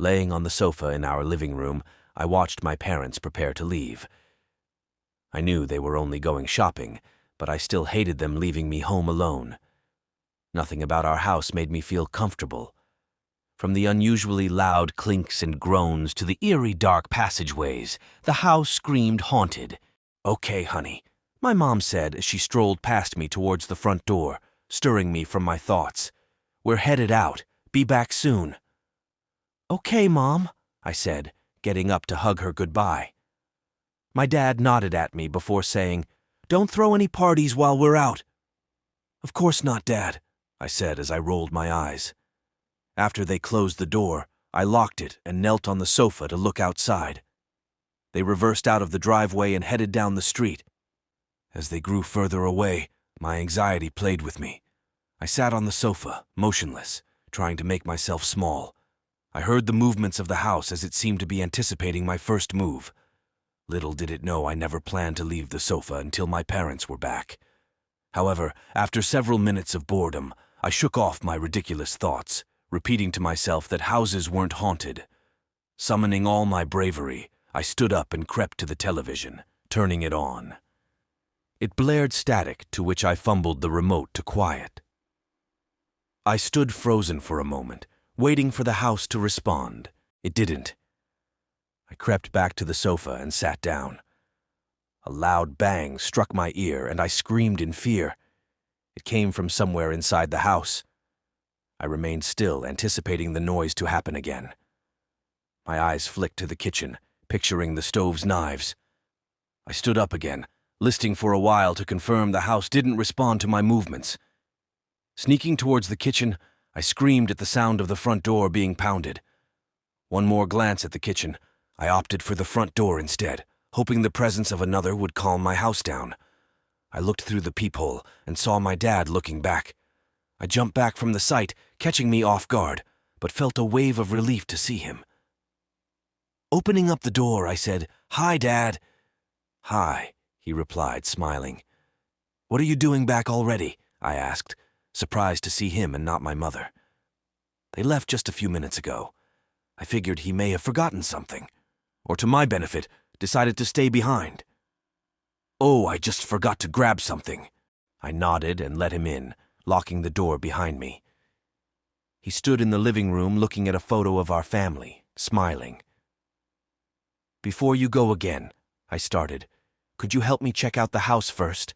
Laying on the sofa in our living room, I watched my parents prepare to leave. I knew they were only going shopping, but I still hated them leaving me home alone. Nothing about our house made me feel comfortable. From the unusually loud clinks and groans to the eerie dark passageways, the house screamed haunted. "Okay, honey," my mom said as she strolled past me towards the front door, stirring me from my thoughts. "We're headed out. Be back soon." "Okay, Mom," I said, getting up to hug her goodbye. My dad nodded at me before saying, "Don't throw any parties while we're out." "Of course not, Dad," I said as I rolled my eyes. After they closed the door, I locked it and knelt on the sofa to look outside. They reversed out of the driveway and headed down the street. As they grew further away, my anxiety played with me. I sat on the sofa, motionless, trying to make myself small. I heard the movements of the house as it seemed to be anticipating my first move. Little did it know I never planned to leave the sofa until my parents were back. However, after several minutes of boredom, I shook off my ridiculous thoughts, repeating to myself that houses weren't haunted. Summoning all my bravery, I stood up and crept to the television, turning it on. It blared static, to which I fumbled the remote to quiet. I stood frozen for a moment, waiting for the house to respond. It didn't. I crept back to the sofa and sat down. A loud bang struck my ear, and I screamed in fear. It came from somewhere inside the house. I remained still, anticipating the noise to happen again. My eyes flicked to the kitchen, picturing the stove's knives. I stood up again, listening for a while to confirm the house didn't respond to my movements. Sneaking towards the kitchen, I screamed at the sound of the front door being pounded. One more glance at the kitchen, I opted for the front door instead, hoping the presence of another would calm my house down. I looked through the peephole and saw my dad looking back. I jumped back from the sight, catching me off guard, but felt a wave of relief to see him. Opening up the door, I said, "Hi, Dad." "Hi," he replied, smiling. "What are you doing back already?" I asked, surprised to see him and not my mother. "They left just a few minutes ago. I figured he may have forgotten something, or to my benefit, decided to stay behind." "Oh, I just forgot to grab something." I nodded and let him in, locking the door behind me. He stood in the living room looking at a photo of our family, smiling. "Before you go again," I started, "could you help me check out the house first?"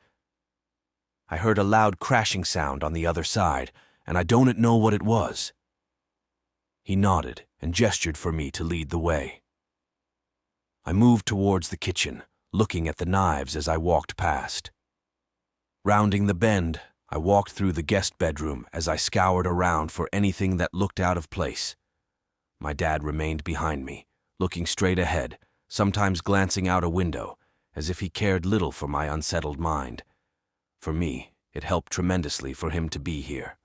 I heard a loud crashing sound on the other side, and I don't know what it was. He nodded and gestured for me to lead the way. I moved towards the kitchen, looking at the knives as I walked past. Rounding the bend, I walked through the guest bedroom as I scoured around for anything that looked out of place. My dad remained behind me, looking straight ahead, sometimes glancing out a window, as if he cared little for my unsettled mind. For me, it helped tremendously for him to be here.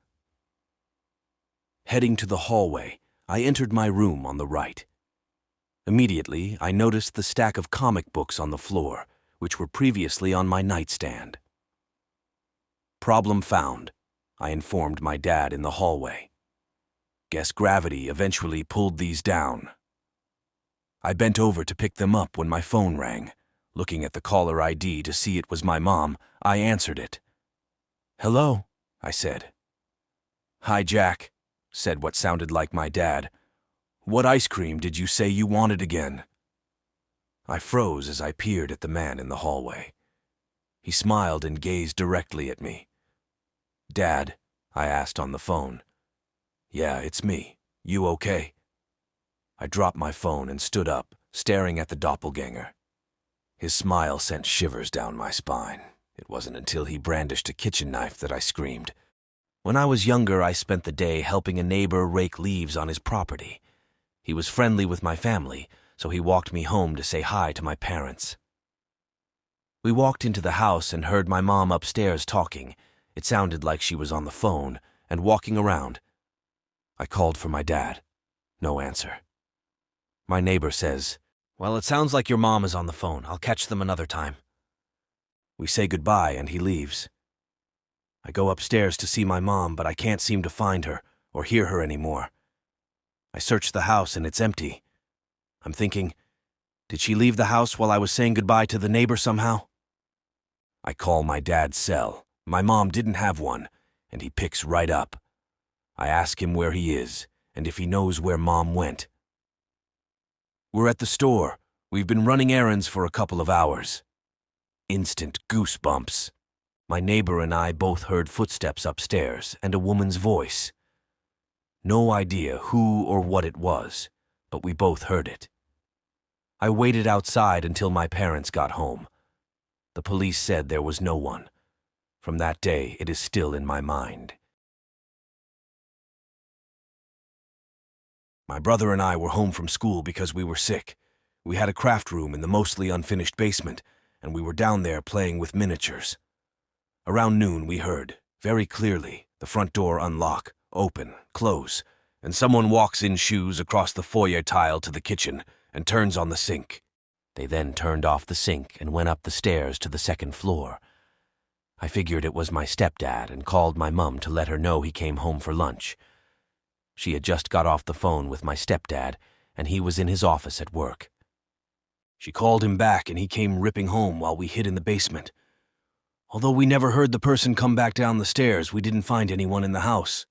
Heading to the hallway, I entered my room on the right. Immediately, I noticed the stack of comic books on the floor, which were previously on my nightstand. "Problem found," I informed my dad in the hallway. "Guess gravity eventually pulled these down." I bent over to pick them up when my phone rang. Looking at the caller ID to see it was my mom, I answered it. "Hello," I said. "Hi, Jack," said what sounded like my dad. "What ice cream did you say you wanted again?" I froze as I peered at the man in the hallway. He smiled and gazed directly at me. "Dad," I asked on the phone. "Yeah, it's me. You okay?" I dropped my phone and stood up, staring at the doppelganger. His smile sent shivers down my spine. It wasn't until he brandished a kitchen knife that I screamed. When I was younger, I spent the day helping a neighbor rake leaves on his property. He was friendly with my family, so he walked me home to say hi to my parents. We walked into the house and heard my mom upstairs talking. It sounded like she was on the phone and walking around. I called for my dad. No answer. My neighbor says, "Well, it sounds like your mom is on the phone. I'll catch them another time." We say goodbye and he leaves. I go upstairs to see my mom, but I can't seem to find her or hear her anymore. I searched the house and it's empty. I'm thinking, did she leave the house while I was saying goodbye to the neighbor somehow? I call my dad's cell. My mom didn't have one, and he picks right up. I ask him where he is, and if he knows where Mom went. We're at the store. We've been running errands for a couple of hours. Instant goosebumps. My neighbor and I both heard footsteps upstairs and a woman's voice. No idea who or what it was, but we both heard it. I waited outside until my parents got home. The police said there was no one. From that day, it is still in my mind. My brother and I were home from school because we were sick. We had a craft room in the mostly unfinished basement, and we were down there playing with miniatures. Around noon, we heard, very clearly, the front door unlock, open, close, and someone walks in shoes across the foyer tile to the kitchen and turns on the sink. They then turned off the sink and went up the stairs to the second floor. I figured it was my stepdad and called my mom to let her know he came home for lunch. She had just got off the phone with my stepdad, and he was in his office at work. She called him back and he came ripping home while we hid in the basement. Although we never heard the person come back down the stairs, we didn't find anyone in the house.